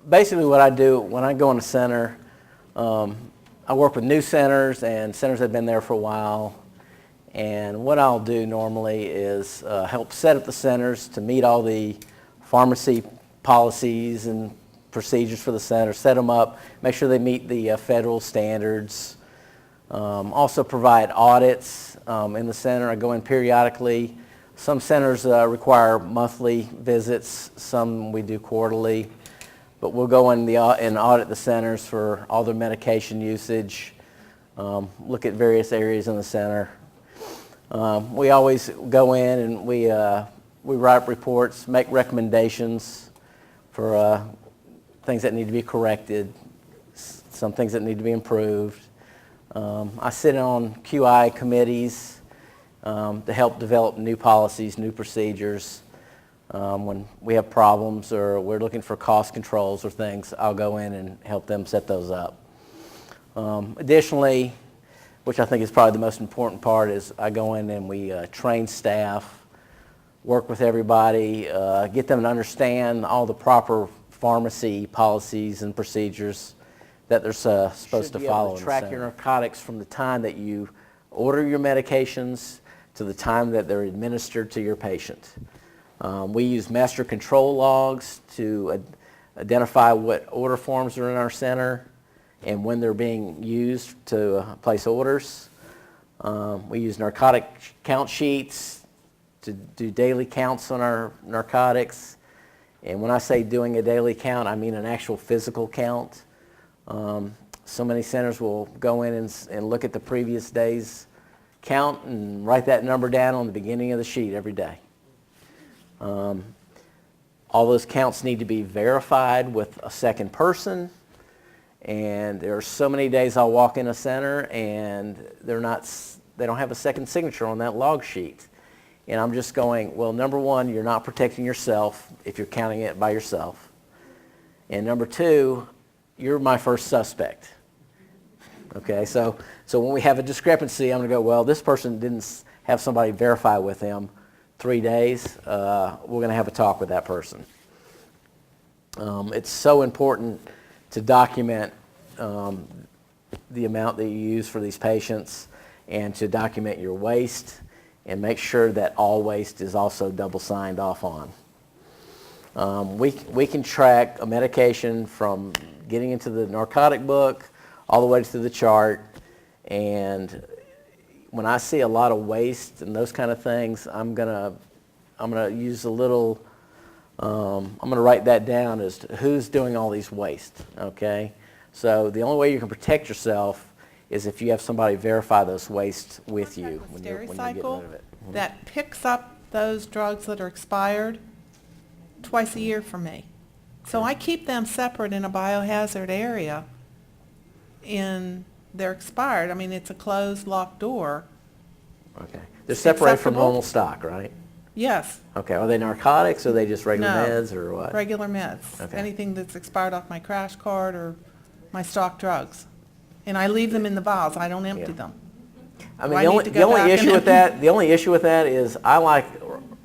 basically what I do when I go in a center, I work with new centers and centers that have been there for a while. And what I'll do normally is help set up the centers to meet all the pharmacy policies and procedures for the center, set them up, make sure they meet the federal standards. Also provide audits in the center. I go in periodically. Some centers require monthly visits, some we do quarterly. But we'll go in and audit the centers for all their medication usage, look at various areas in the center. We always go in and we write up reports, make recommendations for things that need to be corrected, some things that need to be improved. I sit on QI committees to help develop new policies, new procedures. When we have problems or we're looking for cost controls or things, I'll go in and help them set those up. Additionally, which I think is probably the most important part, is I go in and we train staff, work with everybody, get them to understand all the proper pharmacy policies and procedures that they're supposed to follow. Track your narcotics from the time that you order your medications to the time that they're administered to your patient. We use master control logs to identify what order forms are in our center and when they're being used to place orders. We use narcotic count sheets to do daily counts on our narcotics. And when I say doing a daily count, I mean an actual physical count. So many centers will go in and look at the previous day's count and write that number down on the beginning of the sheet every day. All those counts need to be verified with a second person, and there are so many days I'll walk in a center and they don't have a second signature on that log sheet. And I'm just going, well, number one, you're not protecting yourself if you're counting it by yourself. And number two, you're my first suspect. Okay, so when we have a discrepancy, I'm going to go, well, this person didn't have somebody verify with him 3 days. We're going to have a talk with that person. It's so important to document the amount that you use for these patients and to document your waste and make sure that all waste is also double signed off on. We can track a medication from getting into the narcotic book all the way to the chart, and when I see a lot of waste and those kind of things, I'm gonna use a little, I'm gonna write that down as to who's doing all these waste, okay? So the only way you can protect yourself is if you have somebody verify those wastes with you when you're getting rid of it. That picks up those drugs that are expired twice a year for me. So I keep them separate in a biohazard area they're expired. I mean, it's a closed, locked door. Okay. They're separated from normal stock, right? Yes. Okay. Are they narcotics or are they just regular No, meds or what? Regular meds. Okay. Anything that's expired off my crash card or my stock drugs. And I leave them in the vials. I don't empty them. I mean, the only issue with that is I like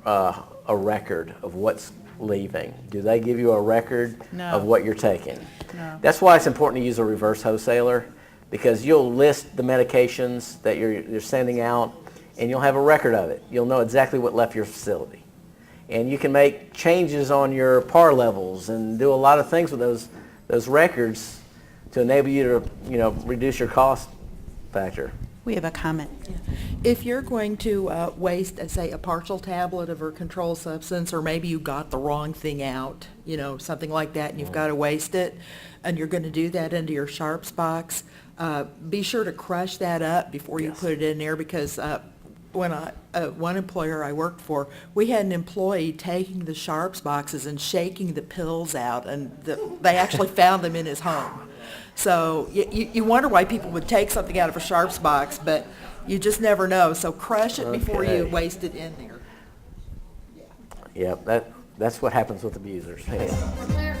a record of what's leaving. Do they give you a record of what you're taking? No. That's why it's important to use a reverse wholesaler, because you'll list the medications that you're sending out and you'll have a record of it. You'll know exactly what left your facility. And you can make changes on your par levels and do a lot of things with those records to enable you to reduce your cost factor. We have a comment. If you're going to waste, say, a partial tablet of a controlled substance, or maybe you got the wrong thing out, something like that, and you've got to waste it, and you're going to do that into your sharps box, be sure to crush that up before you put it in there, because when one employer I worked for, we had an employee taking the sharps boxes and shaking the pills out, and they actually found them in his home. So you wonder why people would take something out of a sharps box, but you just never know. So crush it before you waste it in there. Yep, that's what happens with abusers. Yeah.